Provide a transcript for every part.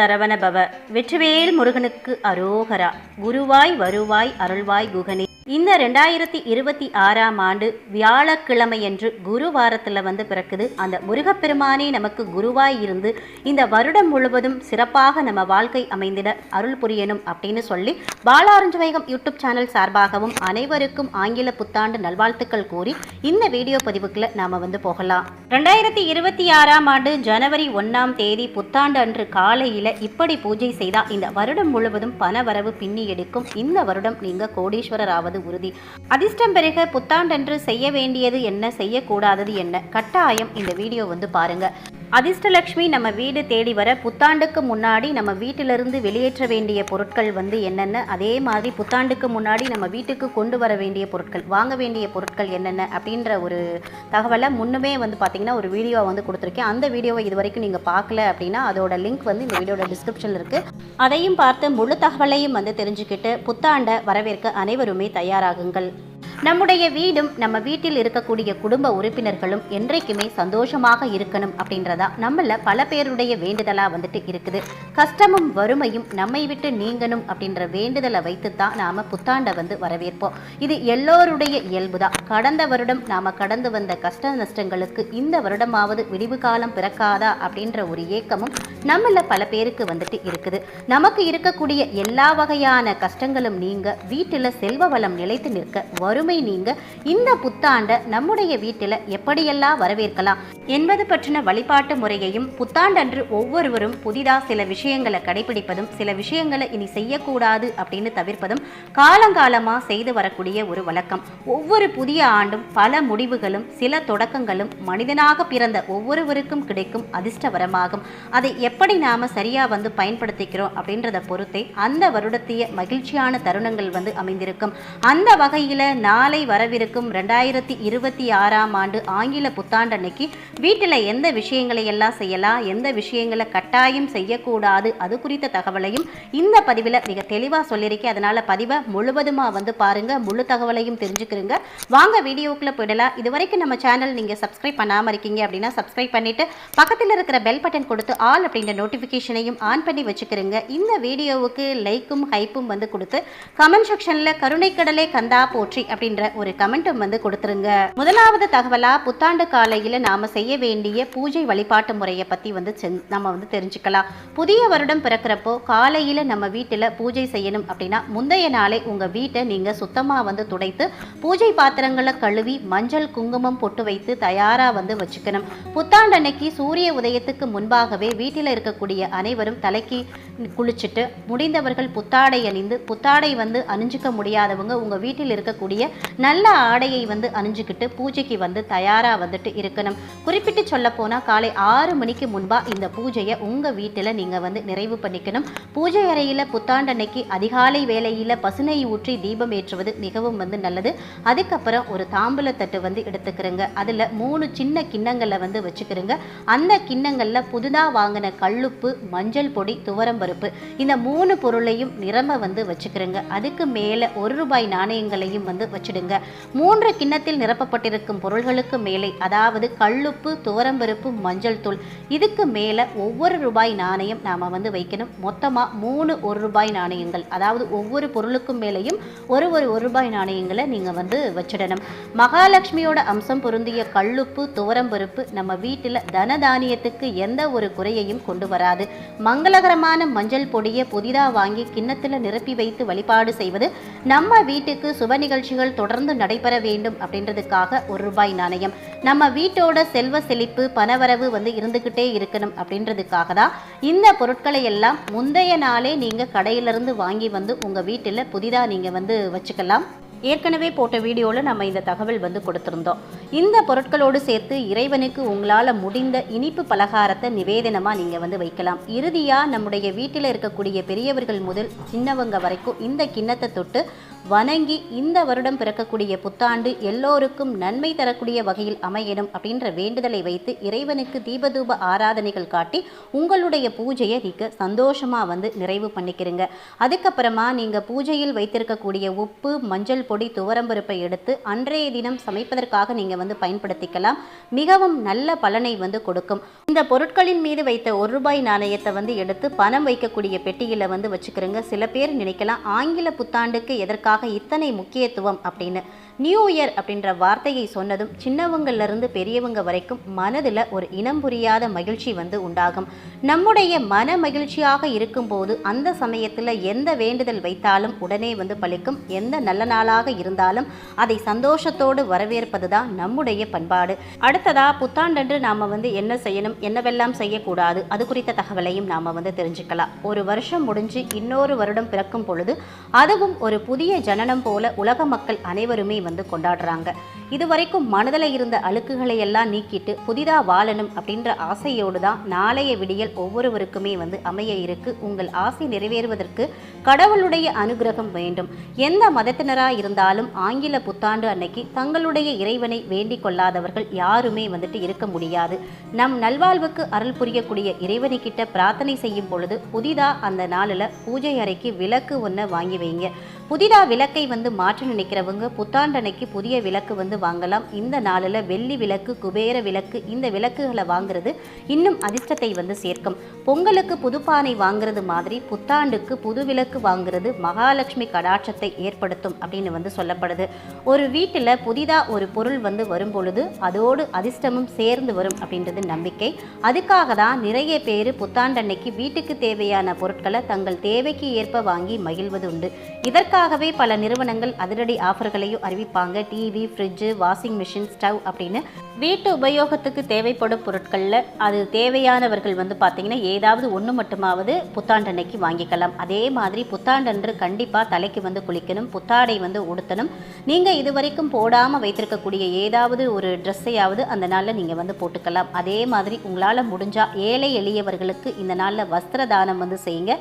சரவணபவ. வெற்றிவேல் முருகனுக்கு அரோகரா. குருவாய் வருவாய் அருள்வாய் குகனே. இந்த 2026ஆம் ஆண்டு வியாழக்கிழமையன்று குருவாரத்தில் பிறக்குது. அந்த முருகப்பெருமானே நமக்கு குருவாய் இருந்து இந்த வருடம் முழுவதும் சிறப்பாக நம்ம வாழ்க்கை அமைந்திட அருள் புரியணும் அப்படின்னு சொல்லி பாலாரஞ்சு வைகம் யூடியூப் சேனல் சார்பாகவும் அனைவருக்கும் ஆங்கில புத்தாண்டு நல்வாழ்த்துக்கள் கூறி இந்த வீடியோ பதிவுக்குள்ள நாம போகலாம். 2026ஆம் ஆண்டு ஜனவரி 1ஆம் தேதி புத்தாண்டு அன்று காலையில இப்படி பூஜை செய்தா இந்த வருடம் முழுவதும் பணவரவு பின்னி எடுக்கும். இந்த வருடம் நீங்க கோடீஸ்வரர் ஆவது உறுதி. அதிர்ஷ்டம் பெருக புத்தாண்டன்று செய்ய வேண்டியது என்ன, செய்யக்கூடாதது என்ன, கட்டாயம் இந்த வீடியோ பாருங்க. அதிர்ஷ்டலட்சுமி நம்ம வீடு தேடி வர புத்தாண்டுக்கு முன்னாடி நம்ம வீட்டிலிருந்து வெளியேற்ற வேண்டிய பொருட்கள் என்னென்ன, அதே மாதிரி புத்தாண்டுக்கு முன்னாடி நம்ம வீட்டுக்கு கொண்டு வர வேண்டிய பொருட்கள், வாங்க வேண்டிய பொருட்கள் என்னென்ன அப்படின்ற ஒரு தகவலை முன்னுமே பார்த்தீங்கன்னா ஒரு வீடியோ கொடுத்துருக்கேன். அந்த வீடியோவை இது வரைக்கும் நீங்கள் பார்க்கல அப்படின்னா அதோட லிங்க் இந்த வீடியோட டிஸ்கிரிப்ஷனில் இருக்குது. அதையும் பார்த்து முழு தகவலையும் தெரிஞ்சுக்கிட்டு புத்தாண்டை வரவேற்க அனைவருமே தயாராகுங்கள். நம்முடைய வீடும் நம்ம வீட்டில் இருக்கக்கூடிய குடும்ப உறுப்பினர்களும் என்றைக்குமே சந்தோஷமாக இருக்கணும் அப்படின்றதா நம்மள பல பேருடைய வேண்டுதலா இருக்குது. கஷ்டமும் வறுமையும் நம்மை விட்டு நீங்கணும் அப்படின்ற வேண்டுதலை வைத்து தான் நாம புத்தாண்டை வரவேற்போம். இது எல்லோருடைய இயல்புதான். கடந்த வருடம் நாம கடந்து வந்த கஷ்ட நஷ்டங்களுக்கு இந்த வருடமாவது விடிவு காலம் பிறக்காதா அப்படின்ற ஒரு ஏக்கமும் நம்மள பல பேருக்கு இருக்குது. நமக்கு இருக்கக்கூடிய எல்லா வகையான கஷ்டங்களும் நீங்க வீட்டில் செல்வ வளம் நிலைத்து நிற்க, வறுமை நீங்க இந்த புத்தாண்ட நம்முடைய வீட்டில் எப்படியெல்லாம் வரவேற்கலாம் என்பது பற்றின வழிபாட்டு முறையையும், புத்தாண்டன்று ஒவ்வொருவரும் புதிதா சில விஷயங்களை கடைபிடிப்பதும், சில விஷயங்களை இனி செய்யக்கூடாது அப்படின்னு தவிர்ப்பதும் காலங்காலமா செய்து வரக்கூடிய ஒரு வழக்கம். ஒவ்வொரு புதிய ஆண்டும் பல முடிவுகளும் சில தொடக்கங்களும் மனிதனாக பிறந்த ஒவ்வொருவருக்கும் கிடைக்கும் அதிர்ஷ்டவரமாகும். அதை எப்படி நாம சரியா பயன்படுத்திக்கிறோம் அப்படின்றத பொறுத்தே அந்த வருடத்திய மகிழ்ச்சியான தருணங்கள் அமைந்திருக்கும். அந்த வகையில நாளை வரவிருக்கும் 2026ஆம் ஆண்டு ஆங்கில புத்தாண்டு அன்னைக்கு வீட்டில் எந்த விஷயங்களை எல்லாம் செய்யலாம், எந்த விஷயங்களை கட்டாயம் செய்யக்கூடாது, அது குறித்த தகவலையும் இந்த பதிவில் மிக தெளிவாக சொல்லியிருக்கேன். அதனால பதிவை முழுவதுமாக பாருங்க, முழு தகவலையும் தெரிஞ்சுக்கிறீங்க. வாங்க வீடியோக்குள்ள போயிடலாம். இது வரைக்கும் நம்ம சேனல் நீங்க சப்ஸ்கிரைப் பண்ணாம இருக்கீங்க அப்படின்னா சப்ஸ்கிரைப் பண்ணிட்டு பக்கத்தில் இருக்கிற பெல் பட்டன் கொடுத்து ஆல் அப்படின்ற நோட்டிபிகேஷனையும் ஆன் பண்ணி வச்சுக்கிறீங்க. இந்த வீடியோவுக்கு லைக்கும் ஹைப்பும் கொடுத்து கமெண்ட் செக்ஷன்ல கருணைக்கடலை கந்தா போற்றி அப்படின்ற ஒரு கமெண்ட்டும் கொடுத்துருங்க. முதலாவது தகவலா புத்தாண்டு காலையில நாம செய்ய வேண்டிய பூஜை வழிபாட்டு முறையை பத்தி நம்ம தெரிஞ்சுக்கலாம். புதிய வருடம் பிறக்கிறப்போ காலையில நம்ம வீட்டுல பூஜை செய்யணும் அப்படின்னா முந்தைய நாளே உங்க வீட்டை நீங்க சுத்தமா துடைத்து பூஜை பாத்திரங்களை கழுவி மஞ்சள் குங்குமம் பொட்டு வைத்து தயாரா வச்சுக்கணும். புத்தாண்டு அன்னைக்கு சூரிய உதயத்துக்கு முன்பாகவே வீட்டில் இருக்கக்கூடிய அனைவரும் தலைக்கு குளிச்சுட்டு, முடிந்தவர்கள் புத்தாடை அணிந்து, புத்தாடை அணிஞ்சிக்க முடியாதவங்க உங்க வீட்டில் இருக்கக்கூடிய நல்ல ஆடையை அணிஞ்சுக்கிட்டு பூஜைக்கு தயாரா இருக்கணும். குறிப்பிட்டு சொல்ல போனா காலை 6 மணிக்கு முன்பா இந்த பூஜையை உங்க வீட்டில் நீங்க நிறைவு பண்ணிக்கணும். பூஜை அறையில புத்தாண்டு அன்னைக்கு அதிகாலை வேளையில பசுனை ஊற்றி தீபம் ஏற்றுவது மிகவும் நல்லது. அதுக்கப்புறம் ஒரு தாம்பூல தட்டு எடுத்துக்கிறங்க. அதுல 3 சின்ன கிண்ணங்களை வச்சுக்கிறங்க. அந்த கிண்ணங்கள்ல புதுதா வாங்கின கல்லுப்பு, மஞ்சள் பொடி, துவரம்பருப்பு இந்த 3 பொருளையும் நிரம்ப வச்சுக்கிறங்க. அதுக்கு மேல ₹1 நாணயங்களையும் வச்சிடுங்க. 3 கிண்ணத்தில் நிரப்பப்பட்டிருக்கும் பொருள்களுக்கு மேலே, அதாவது கல்லுப்பு, துவரம்பருப்பு, மஞ்சள் தூள், இதுக்கு மேல ஒவ்வொரு ரூபாய் நாணயம் நாம வைக்கணும். மொத்தமா 3 ₹1 நாணயங்கள், அதாவது ஒவ்வொரு பொருளுக்கும் மேலேயும் ஒரு ₹1 நாணயங்களை நீங்க வச்சிடணும். மகாலட்சுமியோட அம்சம் பொருந்திய கல்லுப்பு, துவரம்பருப்பு நம்ம வீட்டில் தனதானியத்துக்கு எந்த ஒரு குறையையும் கொண்டு வராது. மங்களகரமான மஞ்சள் பொடியை புதிதா வாங்கி கிண்ணத்துல நிரப்பி வைத்து வழிபாடு செய்வது நம்ம வீட்டுக்கு சுப நிகழ்ச்சிகள் தொடர்ந்து நடைபெற வேண்டும் அப்படின்றதுக்காக ₹1 நாணயம். நம்ம வீட்டோட செல்வ செழிப்பு, பணவரவு இருந்துகிட்டே இருக்கணும் அப்படின்றதுக்காக தான் இந்த பொருட்களை எல்லாம் முந்தைய நாளே நீங்க கடையிலிருந்து வாங்கி உங்க வீட்டில் புதிதா நீங்க வச்சுக்கலாம். ஏற்கனவே போட்ட வீடியோவில் நம்ம இந்த தகவல் கொடுத்துருந்தோம். இந்த பொருட்களோடு சேர்த்து இறைவனுக்கு உங்களால் முடிந்த இனிப்பு பலகாரத்தை நிவேதனமாக நீங்கள் வைக்கலாம். இறுதியாக நம்முடைய வீட்டில் இருக்கக்கூடிய பெரியவர்கள் முதல் சின்னவங்க வரைக்கும் இந்த கிண்ணத்தை தொட்டு வணங்கி இந்த வருடம் பிறக்கக்கூடிய புத்தாண்டு எல்லோருக்கும் நன்மை தரக்கூடிய வகையில் அமையணும் அப்படின்ற வேண்டுதலை வைத்து இறைவனுக்கு தீபதூப ஆராதனைகள் காட்டி உங்களுடைய பூஜையை நீங்கள் சந்தோஷமாக நிறைவு பண்ணிக்கிறீங்க. அதுக்கப்புறமா நீங்கள் பூஜையில் வைத்திருக்கக்கூடிய உப்பு, மஞ்சள் பொடி, துவரம்பருப்பை எடுத்து அன்றைய தினம் சமைப்பதற்காக நீங்கள் பயன்படுத்திக்கலாம். மிகவும் நல்ல பலனை கொடுக்கும். இந்த பொருட்களின் மீது வைத்த ₹1 நாணயத்தை எடுத்து பணம் வைக்கக்கூடிய பெட்டியில் வச்சுக்கிறோங்க. சில பேர் நினைக்கலாம் ஆங்கில புத்தாண்டுக்கு எதற்காக இத்தனை முக்கியத்துவம் அப்படின்னு. நியூ இயர் அப்படின்ற வார்த்தையை சொன்னதும் சின்னவங்கள்லேருந்து பெரியவங்க வரைக்கும் மனதில் ஒரு இனம் புரியாத மகிழ்ச்சி உண்டாகும். நம்முடைய மன மகிழ்ச்சியாக இருக்கும்போது அந்த சமயத்தில் எந்த வேண்டுதல் வைத்தாலும் உடனே பலிக்கும். எந்த நல்ல நாளாக இருந்தாலும் அதை சந்தோஷத்தோடு வரவேற்பது தான் நம்முடைய பண்பாடு. அடுத்ததா புத்தாண்டன்று நாம் என்ன செய்யணும், என்னவெல்லாம் செய்யக்கூடாது, அது குறித்த தகவலையும் நாம் தெரிஞ்சுக்கலாம். ஒரு வருஷம் முடிஞ்சு இன்னொரு வருடம் பிறக்கும் பொழுது அதுவும் ஒரு புதிய ஜனனம் போல உலக மக்கள் அனைவருமே கொண்டாடுறாங்க. இதுவரைக்கும் மனதில் இருந்த அழுக்குகளை எல்லாம் நீக்கிட்டு புதிதாக வாழணும் அப்படின்ற ஆசையோடு தான் நாளைய விடியல் ஒவ்வொருவருக்குமே அமைய இருக்கு. உங்கள் ஆசை நிறைவேறுவதற்கு கடவுளுடைய அனுகிரகம் வேண்டும். எந்த மதத்தினராக இருந்தாலும் ஆங்கில புத்தாண்டு அன்னைக்கு தங்களுடைய இறைவனை வேண்டிக் கொள்ளாதவர்கள் யாருமே இருக்க முடியாது. நம் நல்வாழ்வுக்கு அருள் புரியக்கூடிய இறைவனுக்கிட்ட பிரார்த்தனை செய்யும் பொழுது புதிதாக அந்த நாளில் பூஜை அறைக்கு விளக்கு ஒன்று வாங்கி வைங்க. புதிதாக விளக்கை மாற்ற நினைக்கிறவங்க புத்தாண்டனைக்கு புதிய விளக்கு வாங்கலாம். இந்த நாளில் வெள்ளி விளக்கு, குபேர விளக்கு, இந்த விளக்குகளை வாங்குறது இன்னும் அதிர்ஷ்டத்தை சேர்க்கும். பொங்கலுக்கு புதுப்பானை வாங்குறது மாதிரி புத்தாண்டுக்கு புது விளக்கு வாங்குறது மகாலட்சுமி கடாட்சத்தை ஏற்படுத்தும் அப்படின்னு சொல்லப்படுது. ஒரு வீட்டில் புதிதாக ஒரு பொருள் வரும் பொழுது அதோடு அதிர்ஷ்டமும் சேர்ந்து வரும் அப்படின்றது நம்பிக்கை. அதுக்காக தான் நிறைய பேர் புத்தாண்டன்னைக்கு வீட்டுக்கு தேவையான பொருட்களை தங்கள் தேவைக்கு ஏற்ப வாங்கி மகிழ்வது உண்டு. இதற்காகவே பல நிறுவனங்கள் அதிரடி ஆஃபர்களையும் அறிவிப்பாங்க. TV, fridge, washing machine, stove அப்படின்னு வீட்டு உபயோகத்துக்கு தேவைப்படும் பொருட்களில் அது தேவையானவர்கள் பார்த்தீங்கன்னா ஏதாவது ஒன்று மட்டுமாவது புத்தாண்டன்னைக்கு வாங்கிக்கலாம். அதே மாதிரி புத்தாண்டன்று கண்டிப்பாக தலைக்கு குளிக்கணும், புத்தாடை உடுத்தணும். நீங்கள் இதுவரைக்கும் போடாமல் வைத்திருக்கக்கூடிய ஏதாவது ஒரு ட்ரெஸ்ஸையாவது அந்த நாளில் நீங்கள் போட்டுக்கலாம். அதே மாதிரி உங்களால் முடிஞ்சால் ஏழை எளியவர்களுக்கு இந்த நாளில் வஸ்திர தானம் செய்யுங்க.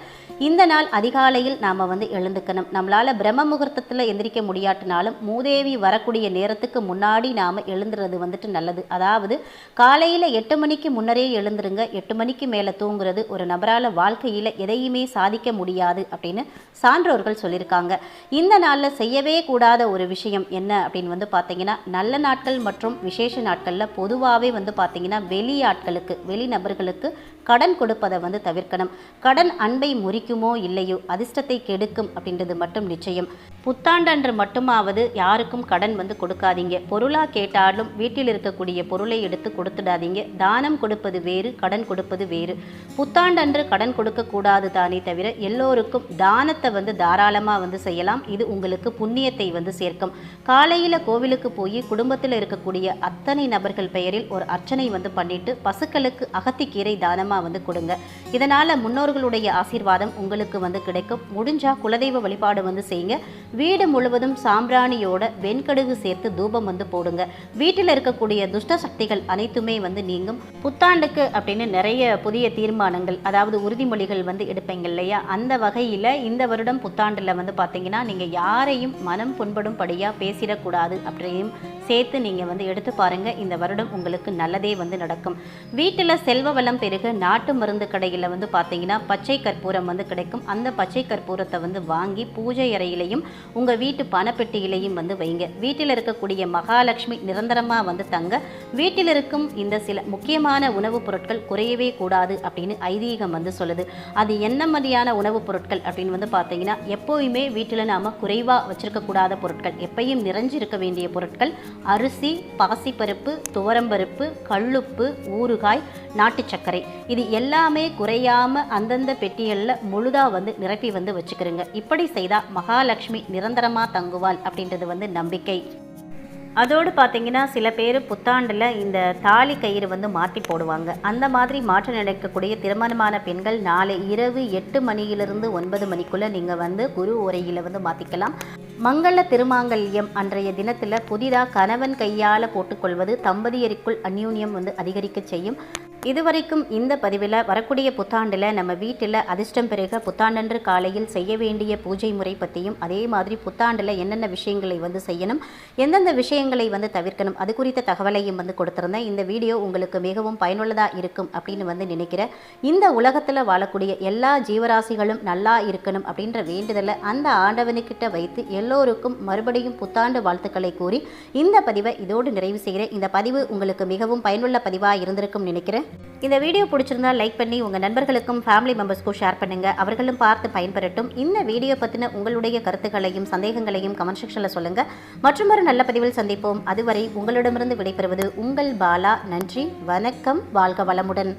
இந்த நாள் அதிகாலையில் நாம் எழுந்துக்கணும். நம்மளால் பிரம்ம முகூர்த்தத்தில் எந்திரிக்க முடியாட்டினாலும் மூதேவி வரக்கூடிய நேரத்துக்கு முன்னாடி நாம் எழுந்துறது நல்லது. அதாவது காலையில் 8 மணிக்கு முன்னரே எழுந்துருங்க. 8 மணிக்கு மேலே தூங்குறது ஒரு நபரால் வாழ்க்கையில் எதையுமே சாதிக்க முடியாது அப்படின்னு சான்றோர்கள் சொல்லியிருக்காங்க. இந்த நாளில் செய்யவே கூடாத ஒரு விஷயம் என்ன அப்படின்னு பார்த்தீங்கன்னா நல்ல நாட்கள் மற்றும் விசேஷ நாட்களில் பொதுவாகவே பார்த்தீங்கன்னா வெளியாட்களுக்கு, வெளிநபர்களுக்கு கடன் கொடுப்பதை தவிர்க்கணும். கடன் அன்பை முறிக்குமோ இல்லையோ அதிர்ஷ்டத்தை கெடுக்கும் அப்படின்றது மட்டும் நிச்சயம். புத்தாண்டன்று மட்டுமாவது யாருக்கும் கடன் கொடுக்காதீங்க. பொருளாக கேட்டாலும் வீட்டில் இருக்கக்கூடிய பொருளை எடுத்து கொடுத்துடாதீங்க. தானம் கொடுப்பது வேறு, கடன் கொடுப்பது வேறு. புத்தாண்டன்று கடன் கொடுக்கக்கூடாது தானே தவிர எல்லோருக்கும் தானத்தை தாராளமாக செய்யலாம். இது உங்களுக்கு புண்ணியத்தை சேர்க்கும். காலையில் கோவிலுக்கு போய் குடும்பத்தில் இருக்கக்கூடிய அத்தனை நபர்கள் பெயரில் ஒரு அர்ச்சனை பண்ணிட்டு பசுக்களுக்கு அகத்திக்கீரை தானமாக கொடுங்க. இதனால் முன்னோர்களுடைய ஆசீர்வாதம் உங்களுக்கு கிடைக்கும். முடிஞ்சா குலதெய்வ வழிபாடு செய்யுங்க. வீடு முழுவதும் சாம்பிராணியோட வெண்கடுகு சேர்த்து தூபம் போடுங்க. வீட்டில் இருக்கக்கூடிய துஷ்ட சக்திகள் அனைத்துமே நீங்கும். புத்தாண்டுக்கு அப்படின்னு நிறைய புதிய தீர்மானங்கள், அதாவது உறுதிமொழிகள் எடுப்பீங்க இல்லையா? அந்த வகையில் இந்த வருடம் புத்தாண்டில் பார்த்தீங்கன்னா நீங்கள் யாரையும் மனம் புண்படும்படியாக பேசிடக்கூடாது அப்படியும் சேர்த்து நீங்கள் எடுத்து பாருங்கள். இந்த வருடம் உங்களுக்கு நல்லதே நடக்கும். வீட்டில் செல்வ வளம் பெருக நாட்டு மருந்து கடையில் பார்த்தீங்கன்னா பச்சை கற்பூரம் கிடைக்கும். அந்த பச்சை கற்பூரத்தை வாங்கி பூஜை அறையிலையும் உங்கள் வீட்டு பணப்பெட்டியிலையும் வைங்க. வீட்டில் இருக்கக்கூடிய மகாலட்சுமி நிரந்தரமாக தங்க. வீட்டில் இருக்கும் இந்த சில முக்கியமான உணவுப் பொருட்கள் குறையவே கூடாது அப்படின்னு ஐதீகம் சொல்லுது. அது என்ன மாதிரியான உணவுப் பொருட்கள் அப்படின்னு பார்த்தீங்கன்னா எப்போயுமே வீட்டில் நாம் குறைவாக வச்சிருக்கக்கூடாத பொருட்கள், எப்பையும் நிறைஞ்சிருக்க வேண்டிய பொருட்கள் அரிசி, பாசிப்பருப்பு, துவரம்பருப்பு, கல்லுப்பு, ஊறுகாய், நாட்டு சர்க்கரை. இது எல்லாமே குறையாமல் அந்தந்த பெட்டிகளில் முழுதாக நிரப்பி வச்சுக்கிறோங்க. இப்படி செய்தால் மகாலட்சுமி நிரந்தரமாக தங்குவாள் அப்படின்றது நம்பிக்கை. அதோடு பார்த்தீங்கன்னா சில பேர் புத்தாண்டில் இந்த தாலி கயிறு மாற்றி போடுவாங்க. அந்த மாதிரி மாற்ற நடக்கக்கூடிய திருமணமான பெண்கள் நாளை இரவு 8 மணியிலிருந்து 9 மணிக்குள்ளே நீங்கள் குரு உரையில் மாற்றிக்கலாம். மங்கள திருமாங்கல்யம் அன்றைய தினத்தில் புதிதாக கணவன் கையால் போட்டுக்கொள்வது தம்பதியருக்குள் அந்யூன்யம் அதிகரிக்க செய்யும். இதுவரைக்கும் இந்த பதிவில் வரக்கூடிய புத்தாண்டில் நம்ம வீட்டில் அதிர்ஷ்டம் பெருக புத்தாண்டன்று காலையில் செய்ய வேண்டிய பூஜை முறை பற்றியும், அதே மாதிரி புத்தாண்டில் என்னென்ன விஷயங்களை செய்யணும், எந்தெந்த விஷயங்களை தவிர்க்கணும், அது குறித்த தகவலையும் கொடுத்துருந்தேன். இந்த வீடியோ உங்களுக்கு மிகவும் பயனுள்ளதாக இருக்கும் அப்படின்னு நினைக்கிறேன். இந்த உலகத்தில் வாழக்கூடிய எல்லா ஜீவராசிகளும் நல்லா இருக்கணும் அப்படின்ற வேண்டுதலை அந்த ஆண்டவனுக்கிட்ட வைத்து எல்லோருக்கும் மறுபடியும் புத்தாண்டு வாழ்த்துக்களை கூறி இந்த பதிவை இதோடு நிறைவு செய்கிறேன். இந்த பதிவு உங்களுக்கு மிகவும் பயனுள்ள பதிவாக இருந்திருக்கும் நினைக்கிறேன். இந்த வீடியோ பிடிச்சிருந்தா லைக் பண்ணி உங்கள் நண்பர்களுக்கும் ஃபேமிலி மெம்பர்ஸ்க்கும் ஷேர் பண்ணுங்கள். அவர்களும் பார்த்து பயன்பெறட்டும். இந்த வீடியோ பற்றின உங்களுடைய கருத்துக்களையும் சந்தேகங்களையும் கமெண்ட் செக்ஷனில் சொல்லுங்கள். மற்றொரு நல்ல பதிவில் சந்திப்போம். அதுவரை உங்களிடமிருந்து விடைபெறுவது உங்கள் பாலா. நன்றி, வணக்கம், வாழ்க வளமுடன்.